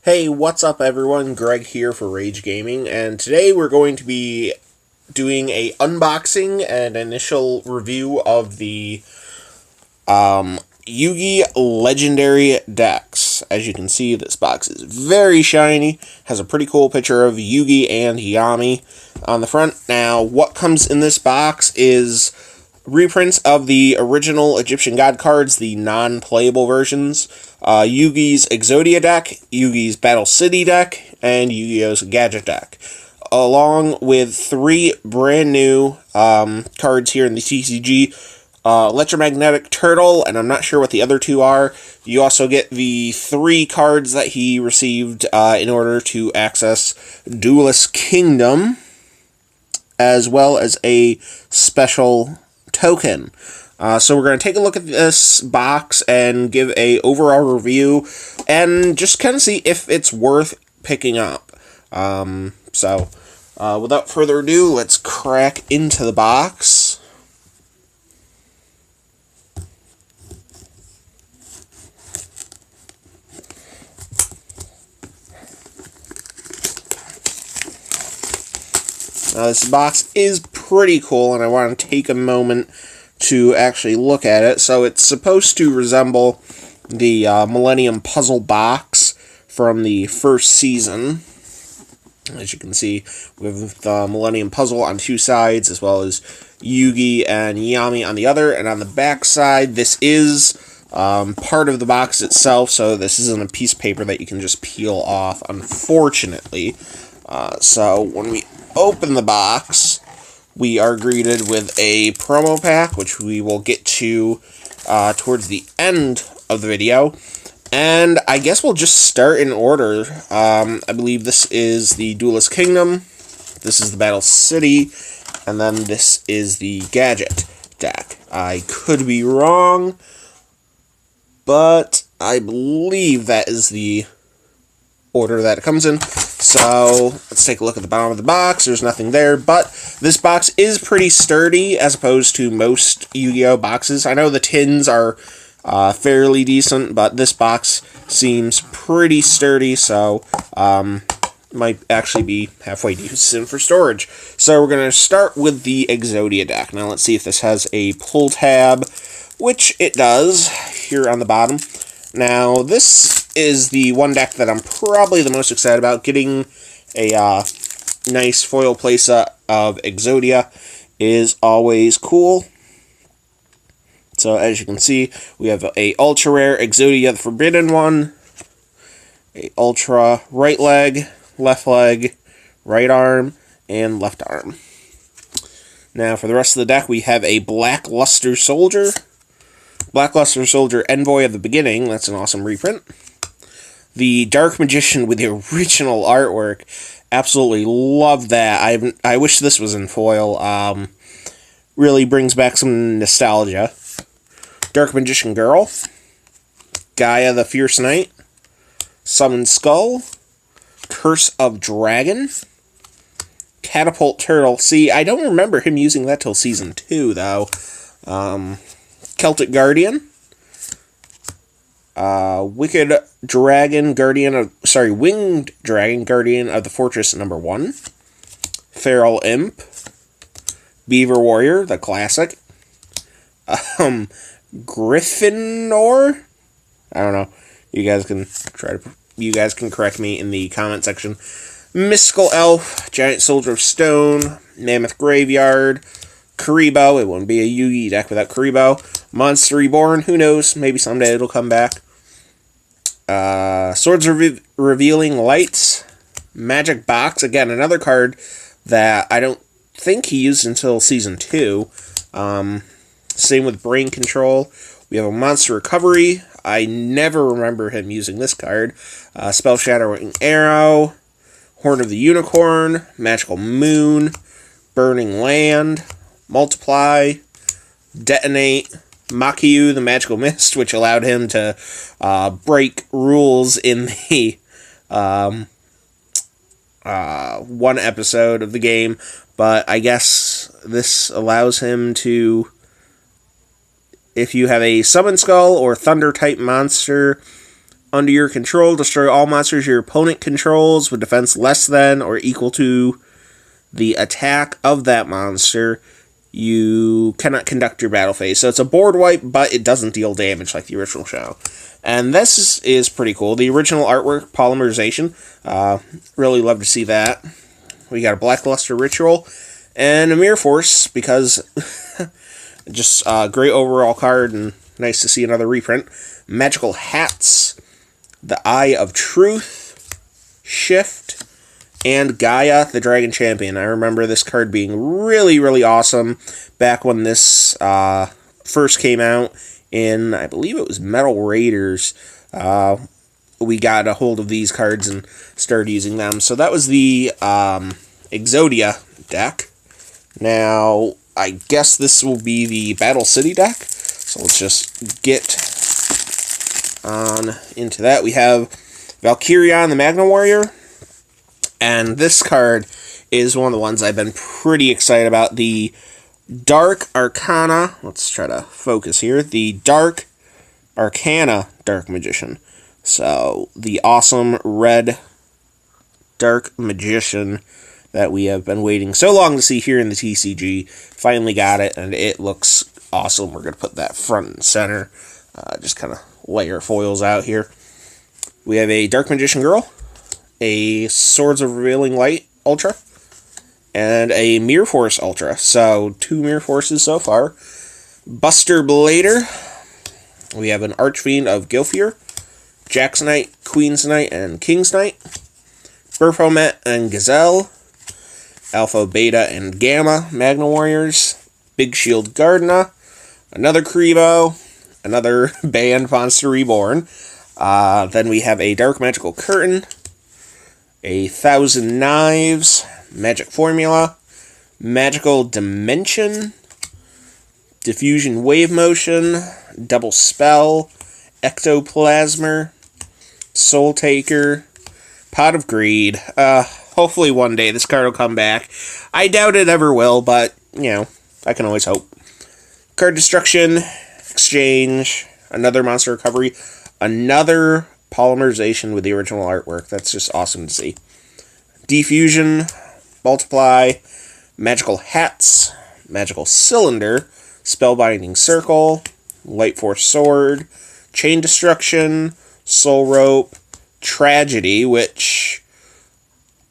Hey, what's up everyone? Greg here for Rage Gaming, and today we're going to be doing a unboxing and initial review of the Yugi Legendary Decks. As you can see, this box is very shiny, has a pretty cool picture of Yugi and Yami on the front. Now, what comes in this box is reprints of the original Egyptian God cards, the non-playable versions, Yugi's Exodia deck, Yugi's Battle City deck, and Yugioh's Gadget deck, along with 3 brand new cards here in the TCG. Electromagnetic Turtle, and I'm not sure what the other 2 are. You also get the 3 cards that he received in order to access Duelist Kingdom, as well as a special token. So we're going to take a look at this box and give a overall review and just kind of see if it's worth picking up. Without further ado, let's crack into the box. Now, this box is pretty cool, and I want to take a moment to actually look at it. So it's supposed to resemble the Millennium Puzzle box from the first season. As you can see, with the Millennium Puzzle on 2 sides, as well as Yugi and Yami on the other. And on the back side, this is part of the box itself, so this isn't a piece of paper that you can just peel off, unfortunately. So when we open the box, we are greeted with a promo pack, which we will get to towards the end of the video. And I guess we'll just start in order. I believe this is the Duelist Kingdom, this is the Battle City, and then this is the Gadget deck. I could be wrong, but I believe that is the order that it comes in. So let's take a look at the bottom of the box. There's nothing there, but this box is pretty sturdy as opposed to most Yu-Gi-Oh boxes. I know the tins are fairly decent, but this box seems pretty sturdy, so might actually be halfway decent for storage. So we're going to start with the Exodia deck. Now let's see if this has a pull tab, which it does here on the bottom. Now, this is the one deck that I'm probably the most excited about. Getting a nice foil playset of Exodia is always cool. So, as you can see, we have a ultra rare Exodia, the Forbidden one, a ultra right leg, right arm, and left arm. Now, for the rest of the deck, we have a Blackluster Soldier, Envoy of the Beginning. That's an awesome reprint. The Dark Magician with the original artwork. Absolutely love that. I wish this was in foil. Really brings back some nostalgia. Dark Magician Girl. Gaia the Fierce Knight. Summon Skull. Curse of Dragon. Catapult Turtle. See, I don't remember him using that till Season 2, though. Celtic Guardian, Winged Dragon, Guardian of the Fortress #1, Feral Imp, Beaver Warrior, the classic, Gryffindor. I don't know. You guys can correct me in the comment section. Mystical Elf, Giant Soldier of Stone, Mammoth Graveyard, Karibo. It wouldn't be a Yugi deck without Karibo. Monster Reborn, who knows, maybe someday it'll come back. Swords Revealing Lights. Magic Box, again, another card that I don't think he used until Season 2. Same with Brain Control. We have a Monster Recovery. I never remember him using this card. Spell Shattering Arrow. Horn of the Unicorn. Magical Moon. Burning Land. Multiply. Detonate. Makiyu, the Magical Mist, which allowed him to break rules in the one episode of the game, but I guess this allows him to, if you have a Summon Skull or Thunder-type monster Under your control, destroy all monsters your opponent controls with defense less than or equal to the attack of that monster. You cannot conduct your battle phase. So it's a board wipe, but it doesn't deal damage like the original show. And this is pretty cool. The original artwork, polymerization. Really love to see that. We got a Blackluster Ritual and a Mirror Force, because just a great overall card and nice to see another reprint. Magical Hats, the Eye of Truth, Shift, and Gaia, the Dragon Champion. I remember this card being really, really awesome back when this first came out in, I believe it was Metal Raiders. We got a hold of these cards and started using them. So that was the Exodia deck. Now, I guess this will be the Battle City deck. So let's just get on into that. We have Valkyrion, the Magna Warrior. And this card is one of the ones I've been pretty excited about. The Dark Arcana. Let's try to focus here. The Dark Arcana Dark Magician. So, the awesome red Dark Magician that we have been waiting so long to see here in the TCG. Finally got it, and it looks awesome. We're going to put that front and center. Just kind of layer foils out here. We have a Dark Magician Girl, a Swords of Revealing Light Ultra, and a Mirror Force Ultra. So, 2 Mirror Forces so far. Buster Blader. We have an Archfiend of Gilfear, Jack's Knight, Queen's Knight, and King's Knight. Burfomet and Gazelle. Alpha, Beta, and Gamma Magna Warriors. Big Shield Gardena. Another Kribo. Another Banned Monster Reborn. Then we have a Dark Magical Curtain. A Thousand Knives. Magic Formula. Magical Dimension. Diffusion Wave Motion. Double Spell. Ectoplasmer. Soul Taker. Pot of Greed. Hopefully one day this card will come back. I doubt it ever will, but, you know, I can always hope. Card Destruction. Exchange. Another Monster Recovery. Another polymerization with the original artwork. That's just awesome to see. Diffusion. Multiply. Magical Hats. Magical Cylinder. Spellbinding Circle. Light Force Sword. Chain Destruction. Soul Rope. Tragedy, which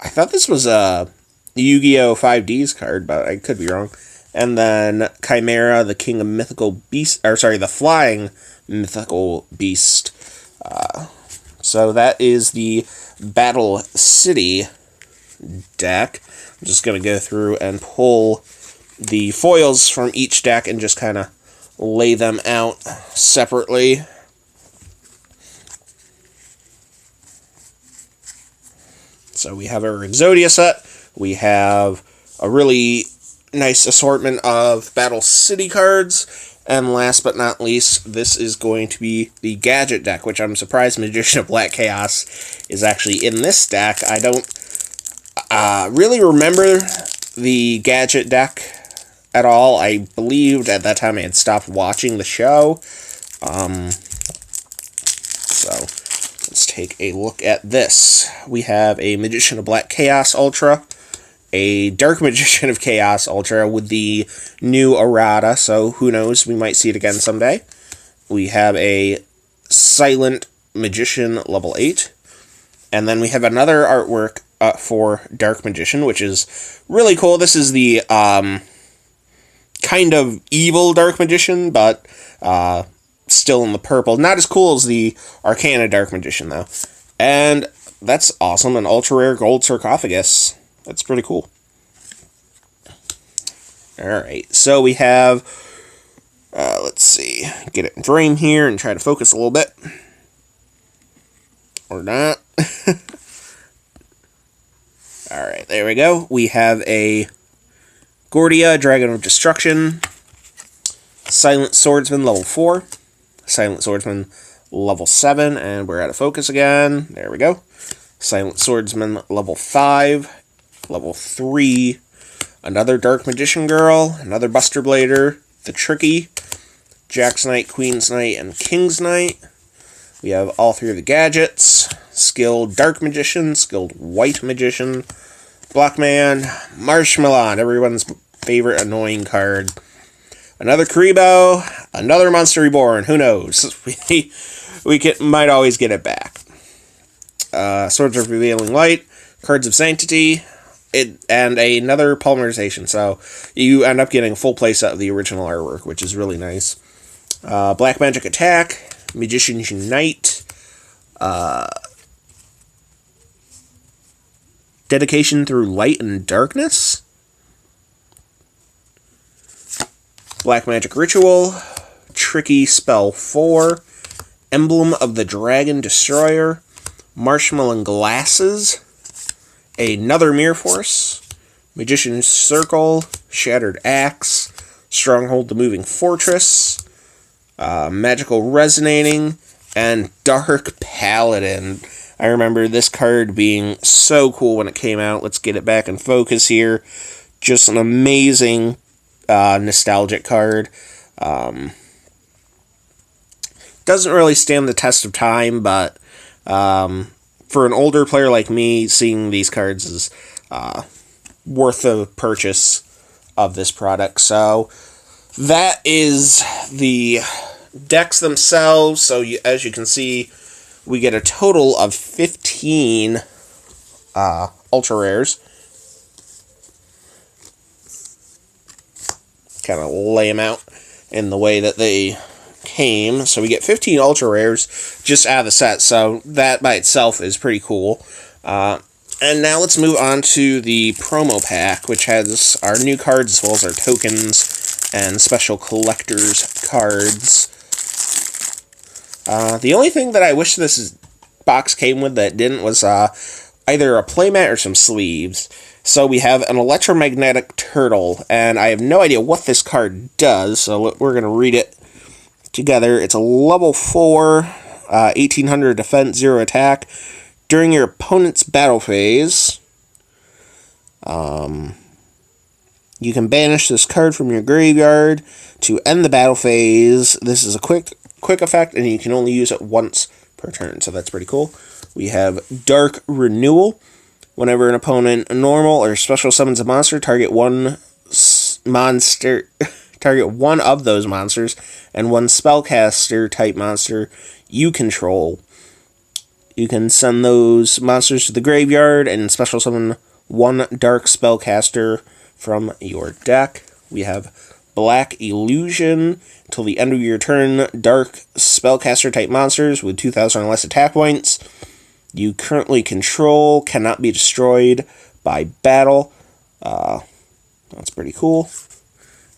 I thought this was a Yu-Gi-Oh! 5D's card, but I could be wrong. And then Chimera, the King of Mythical Beast, or sorry, the Flying Mythical Beast. So that is the Battle City deck. I'm just going to go through and pull the foils from each deck and just kind of lay them out separately. So we have our Exodia set. We have a really nice assortment of Battle City cards. And last but not least, this is going to be the Gadget deck, which I'm surprised Magician of Black Chaos is actually in this deck. I don't really remember the Gadget deck at all. I believed at that time I had stopped watching the show. So let's take a look at this. We have a Magician of Black Chaos Ultra, a Dark Magician of Chaos Ultra with the new errata, so who knows, we might see it again someday. We have a Silent Magician level 8, and then we have another artwork for Dark Magician, which is really cool. This is the kind of evil Dark Magician, but still in the purple. Not as cool as the Arcana Dark Magician, though. And that's awesome, an ultra-rare gold sarcophagus. That's pretty cool. Alright, so we have, let's see, get it in frame here and try to focus a little bit. Or not. Alright, there we go. We have a Gordia, Dragon of Destruction, Silent Swordsman level 4, Silent Swordsman level 7, and we're out of focus again. There we go. Silent Swordsman level 5, level 3, another Dark Magician Girl, another Buster Blader, the Tricky, Jack's Knight, Queen's Knight, and King's Knight, We have all three of the gadgets. Skilled Dark Magician, Skilled White Magician, Black Man, Marshmallow, everyone's favorite annoying card. Another Karibo, another Monster Reborn, who knows? Might always get it back. Swords of Revealing Light, Cards of Sanctity, and another polymerization. So you end up getting a full playset of the original artwork, which is really nice. Black Magic Attack, Magicians Unite, Dedication Through Light and Darkness, Black Magic Ritual, Tricky Spell 4, Emblem of the Dragon Destroyer, Marshmallow Glasses, another Mirror Force, Magician's Circle, Shattered Axe, Stronghold the Moving Fortress, Magical Resonating, and Dark Paladin. I remember this card being so cool when it came out. Let's get it back in focus here. Just an amazing nostalgic card. Doesn't really stand the test of time, but for an older player like me, seeing these cards is worth the purchase of this product. So that is the decks themselves. So as you can see, we get a total of 15 ultra rares. Kind of lay them out in the way that they came. So we get 15 ultra rares just out of the set. So that by itself is pretty cool. And now let's move on to the promo pack, which has our new cards as well as our tokens and special collector's cards. The only thing that I wish this box came with that didn't was either a playmat or some sleeves. So we have an electromagnetic turtle, and I have no idea what this card does, so we're going to read it together. It's a level 4, 1800 defense, 0 attack. During your opponent's battle phase, you can banish this card from your graveyard to end the battle phase. This is a quick effect, and you can only use it once per turn, so that's pretty cool. We have Dark Renewal. Whenever an opponent normal or special summons a monster, target one of those monsters and one spellcaster type monster you control. You can send those monsters to the graveyard and special summon one dark spellcaster from your deck. We have Black Illusion. Until the end of your turn, dark spellcaster type monsters with 2,000 or less attack points you currently control cannot be destroyed by battle. That's pretty cool.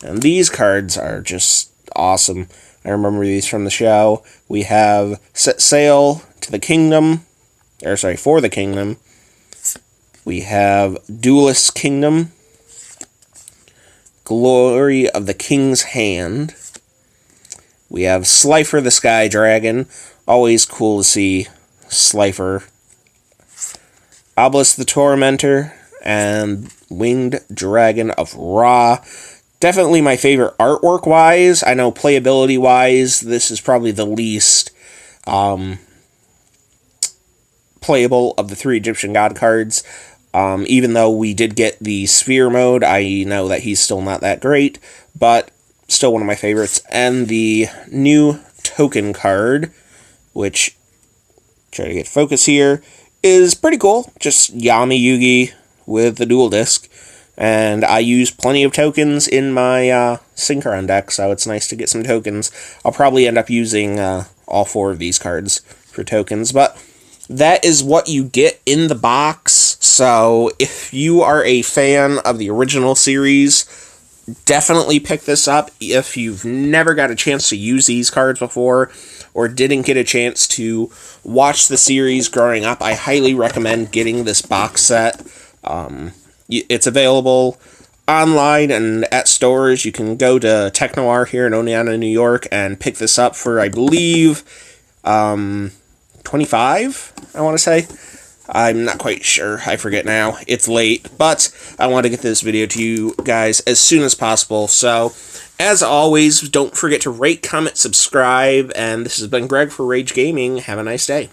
And these cards are just awesome. I remember these from the show. We have Set Sail to the Kingdom. For the Kingdom. We have Duelist Kingdom. Glory of the King's Hand. We have Slifer the Sky Dragon. Always cool to see Slifer. Obelisk the Tormentor. And Winged Dragon of Ra. Definitely my favorite artwork-wise. I know playability-wise, this is probably the least playable of the 3 Egyptian God cards. Even though we did get the Sphere mode, I know that he's still not that great, but still one of my favorites. And the new token card, which, try to get focus here, is pretty cool. Just Yami Yugi with the dual disc. And I use plenty of tokens in my Synchron deck, so it's nice to get some tokens. I'll probably end up using all 4 of these cards for tokens, but that is what you get in the box. So if you are a fan of the original series, definitely pick this up. If you've never got a chance to use these cards before, or didn't get a chance to watch the series growing up, I highly recommend getting this box set. It's available online and at stores. You can go to Technoir here in Oneonta, New York, and pick this up for, I believe, $25, I want to say. I'm not quite sure. I forget now. It's late, but I want to get this video to you guys as soon as possible. So, as always, don't forget to rate, comment, subscribe, and this has been Greg for Rage Gaming. Have a nice day.